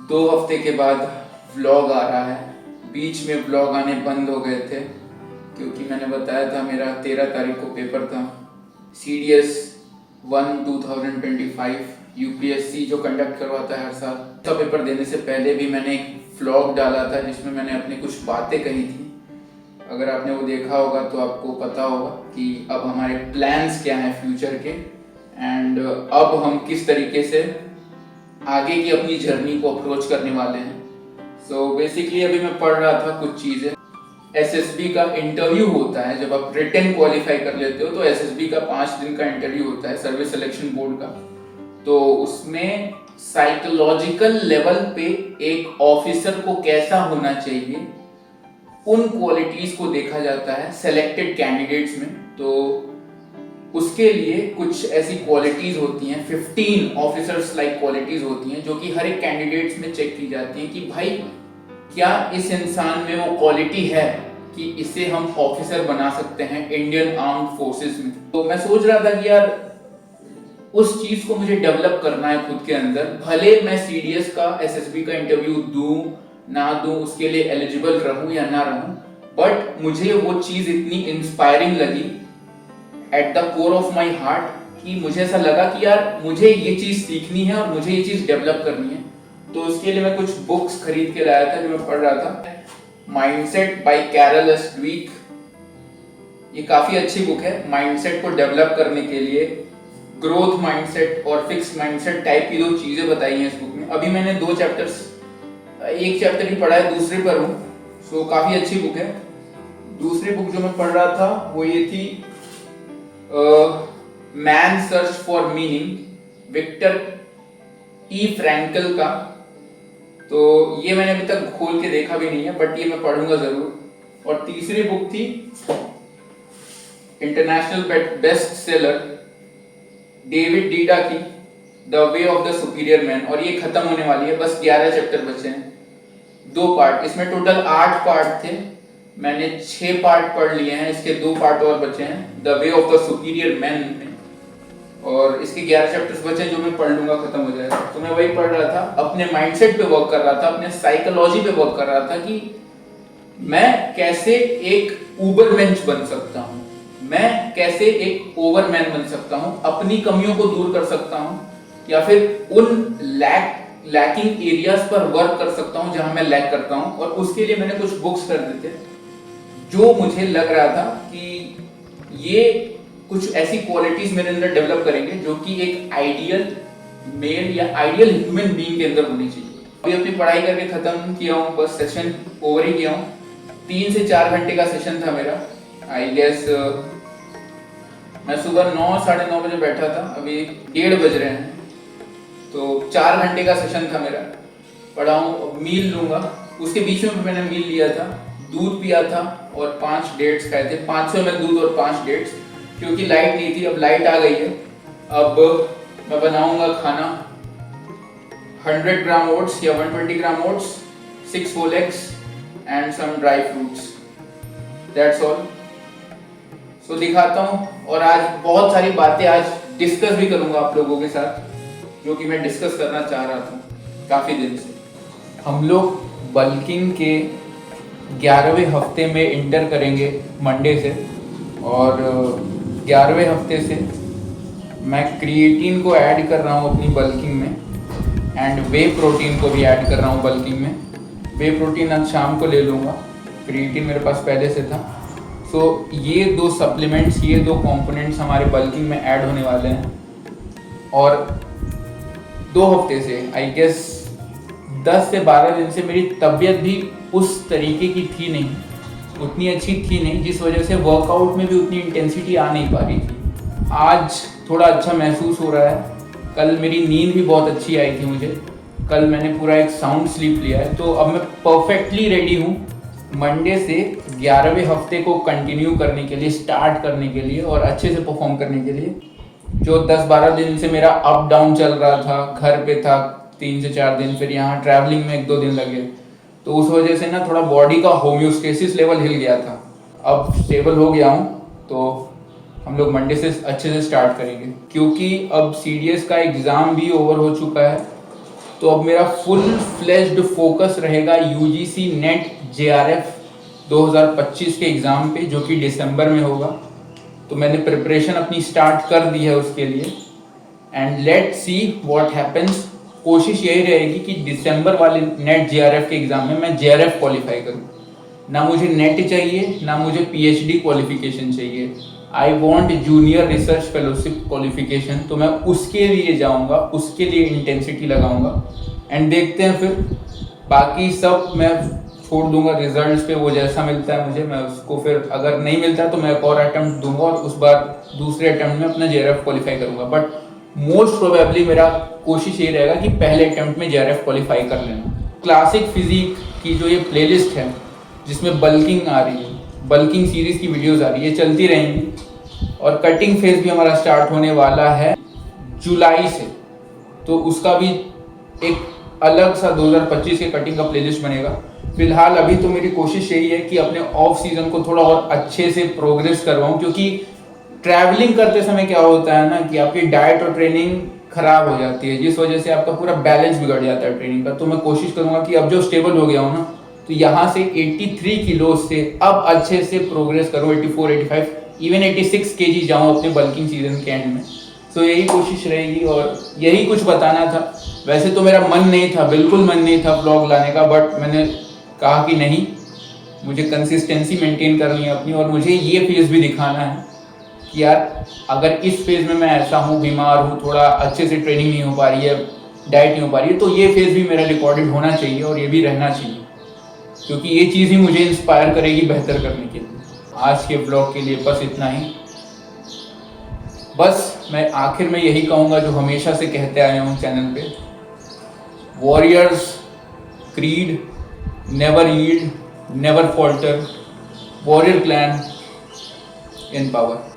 2 हफ्ते के बाद व्लॉग आ रहा है। बीच में व्लॉग आने बंद हो गए थे क्योंकि मैंने बताया था मेरा 13 तारीख को पेपर था। CDS 1 2025 यूपीएससी जो कंडक्ट करवाता है हर साल। तो पेपर देने से पहले भी मैंने एक व्लॉग डाला था जिसमें मैंने अपनी कुछ बातें कही थी। अगर आपने वो देखा होगा तो आपको पता होगा कि अब हमारे प्लान्स क्या हैं फ्यूचर के, एंड अब हम किस तरीके से आगे की अपनी जर्नी को अप्रोच करने वाले हैं। सो बेसिकली अभी मैं पढ़ रहा था कुछ चीज़ें। SSB का इंटरव्यू होता है जब आप रिटन क्वालिफाई कर लेते हो, तो SSB का 5 दिन का इंटरव्यू होता है, सर्विस सिलेक्शन बोर्ड का। तो उसमें साइकोलॉजिकल लेवल पे एक ऑफिसर को कैसा होना चाहिए, उन क्वालिटीज को देखा जाता है सेलेक्टेड कैंडिडेट्स में। तो उसके लिए कुछ ऐसी क्वालिटीज होती हैं, 15 ऑफिसर्स लाइक क्वालिटीज होती हैं जो कि हर एक कैंडिडेट्स में चेक की जाती हैं कि भाई क्या इस इंसान में वो क्वालिटी है कि इसे हम ऑफिसर बना सकते हैं इंडियन आर्म्ड फोर्सेस में। तो मैं सोच रहा था कि यार उस चीज को मुझे डेवलप करना है खुद के अंदर। भले मैं CDS का SSB का इंटरव्यू दूं ना दूं, उसके लिए एलिजिबल रहूं या ना रहूं, बट मुझे वो चीज इतनी इंस्पायरिंग लगी at the core of my heart कि मुझे ऐसा लगा कि यार मुझे ये चीज सीखनी है और मुझे ये चीज डेवलप करनी है। तो उसके लिए मैं कुछ बुक्स खरीद के लाया था जो मैं पढ़ रहा था। Mindset by Carol S Dweck, ये काफी अच्छी बुक है माइंडसेट को डेवलप करने के लिए। ग्रोथ माइंडसेट और फिक्स माइंडसेट टाइप की 2 चीजें बताई हैं इस बुक में। अभी मैंने 2 चैप्टर्स, एक चैप्टर ही पढ़ा है, दूसरे पर हूँ। सो काफी अच्छी बुक है। दूसरी बुक जो मैं पढ़ रहा था वो ये थी Man Search for Meaning, Viktor E Frankl का। तो ये मैंने अभी तक खोल के देखा भी नहीं है, बट ये मैं पढ़ूंगा जरूर। और तीसरी बुक थी international best seller David Dida की, the way of the superior man, और ये खत्म होने वाली है। बस 11 चैप्टर बचे हैं, 2 पार्ट। इसमें टोटल 8 पार्ट थे, मैंने 6 पार्ट पढ़ लिए हैं, इसके 2 पार्ट और बचे हैं the way of the superior man में, और इसके 11 चैप्टर्स बचे हैं जो मैं पढ़ लूंगा, खत्म हो जाएगा। तो मैं वही पढ़ रहा था, अपने माइंडसेट पे वर्क कर रहा था, अपने साइकोलॉजी पे वर्क कर रहा था कि मैं कैसे एक उबरमेंश बन सकता हूँ, मैं कैसे एक ओवरमैन बन सकता हूँ, अपनी कमियों को दूर कर सकता हूँ, या फिर उन लैकिंग एरियाज पर वर्क कर सकता हूँ जहां मैं लैक करता हूँ। और उसके लिए मैंने कुछ बुक्स खरीदे थे जो मुझे लग रहा था कि ये कुछ ऐसी क्वालिटीज मेरे अंदर डेवलप करेंगे जो कि एक आइडियल मेल या आइडियल ह्यूमन बीइंग के अंदर होनी चाहिए। अभी अपनी पढ़ाई करके खत्म किया हूँ, बस सेशन ओवर ही किया हूँ। 3 से 4 घंटे का सेशन था मेरा। आई गेस मैं सुबह 9 साढ़े 9 बजे बैठा था, अभी 1:30 बज रहे हैं, तो 4 घंटे का सेशन था मेरा। पढ़ा हूँ, मील लूंगा, उसके बीच में मैंने मील लिया था, दूध पिया था और 5 डेट्स खाए थे, 500 ml दूध और 5 डेट्स, क्योंकि लाइट नहीं थी। अब लाइट आ गई है। अब मैं बनाऊंगा खाना, 100 ग्राम ओट्स या 120 gram oats, 6 whole eggs and some dry fruits, that's all. So दिखाता हूँ, और आज बहुत सारी बातें आज डिस्कस भी करूंगा आप लोगों के साथ, जो कि मैं डिस्कस करना चाह रहा था काफ़ी दिन से। हम लोग बल्किंग के 11वें हफ्ते में इंटर करेंगे मंडे से, और 11वें हफ्ते से मैं क्रिएटिन को ऐड कर रहा हूँ अपनी बल्किंग में, एंड वे प्रोटीन को भी ऐड कर रहा हूँ बल्किंग में। वे प्रोटीन आज शाम को ले लूँगा, क्रिएटिन मेरे पास पहले से था। सो ये 2 सप्लीमेंट्स, ये 2 कंपोनेंट्स हमारे बल्किंग में ऐड होने वाले हैं। और 2 हफ्ते से आई गेस 10 से 12 दिन से मेरी तबीयत भी उस तरीके की थी नहीं, उतनी अच्छी थी नहीं, जिस वजह से वर्कआउट में भी उतनी इंटेंसिटी आ नहीं पा रही थी। आज थोड़ा अच्छा महसूस हो रहा है। कल मेरी नींद भी बहुत अच्छी आई थी मुझे, कल मैंने पूरा एक साउंड स्लीप लिया है। तो अब मैं परफेक्टली रेडी हूँ मंडे से 11वें हफ्ते को कंटिन्यू करने के लिए, स्टार्ट करने के लिए और अच्छे से परफॉर्म करने के लिए। जो 10-12 दिन से मेरा अप डाउन चल रहा था, घर पे था 3 से 4 दिन, फिर यहाँ ट्रैवलिंग में 1-2 दिन लगे, तो उस वजह से ना थोड़ा बॉडी का होम्योस्टेसिस लेवल हिल गया था। अब स्टेबल हो गया हूँ, तो हम लोग मंडे से अच्छे से स्टार्ट करेंगे, क्योंकि अब CDS का एग्ज़ाम भी ओवर हो चुका है तो अब मेरा फुल फ्लेज्ड फोकस रहेगा यूजीसी नेट जेआरएफ 2025 के एग्ज़ाम पे, जो कि दिसंबर में होगा। तो मैंने प्रिपरेशन अपनी स्टार्ट कर दी है उसके लिए, and let see what happens. कोशिश यही रहेगी कि दिसंबर वाले नेट जेआरएफ के एग्ज़ाम में मैं जेआरएफ क्वालिफाई करूँ। ना मुझे नेट चाहिए, ना मुझे पीएचडी क्वालिफिकेशन चाहिए। I want junior research fellowship qualification. तो मैं उसके लिए जाऊँगा, उसके लिए इंटेंसिटी लगाऊंगा, एंड देखते हैं फिर। बाकी सब मैं छोड़ दूंगा रिजल्ट्स पे, वो जैसा मिलता है मुझे मैं उसको, फिर अगर नहीं मिलता है तो मैं एक और अटेम्प्ट दूंगा और उस बार दूसरे अटेम्प्ट में अपना जेआरएफ क्वालिफाई करूंगा। बट मोस्ट प्रोबेबली मेरा कोशिश ये रहेगा कि पहले अटेम्प्ट में जेआरएफ क्वालिफाई कर लेना। क्लासिक फिजिक की जो ये प्लेलिस्ट है जिसमें बल्किंग आ रही है, बल्किंग सीरीज की वीडियोस आ रही है, चलती रहेंगी। और कटिंग फेज भी हमारा स्टार्ट होने वाला है जुलाई से, तो उसका भी एक अलग सा 2025 के कटिंग का प्लेलिस्ट बनेगा। फिलहाल अभी तो मेरी कोशिश यही है कि अपने ऑफ सीजन को थोड़ा और अच्छे से प्रोग्रेस करवाऊं, क्योंकि ट्रैवलिंग करते समय क्या होता है ना कि आपकी डाइट और ट्रेनिंग खराब हो जाती है, जिस वजह से आपका पूरा बैलेंस बिगड़ जाता है ट्रेनिंग का। तो मैं कोशिश करूंगा कि अब जो स्टेबल हो गया हूँ ना, तो यहाँ से 83 किलो से अब अच्छे से प्रोग्रेस करूँ, 84, 85, इवन 86 केजी जाऊँ अपने बल्किंग सीजन के एंड में। तो यही कोशिश रहेगी और यही कुछ बताना था। वैसे तो मेरा मन नहीं था, बिल्कुल मन नहीं था व्लॉग लाने का, बट मैंने कहा कि नहीं, मुझे कंसिस्टेंसी मेंटेन करनी है अपनी, और मुझे ये फेज भी दिखाना है कि यार अगर इस फेज में मैं ऐसा हूँ, बीमार हूँ, थोड़ा अच्छे से ट्रेनिंग नहीं हो पा रही है, डाइट नहीं हो पा रही है, तो ये फेज भी मेरा रिकॉर्डेड होना चाहिए और ये भी रहना चाहिए, क्योंकि ये चीज़ ही मुझे इंस्पायर करेगी बेहतर करने के लिए। आज के ब्लॉग के लिए बस इतना ही। बस मैं आखिर में यही कहूँगा जो हमेशा से कहते आया हूँ चैनल पे, warriors creed, never yield, never falter, warrior clan in power.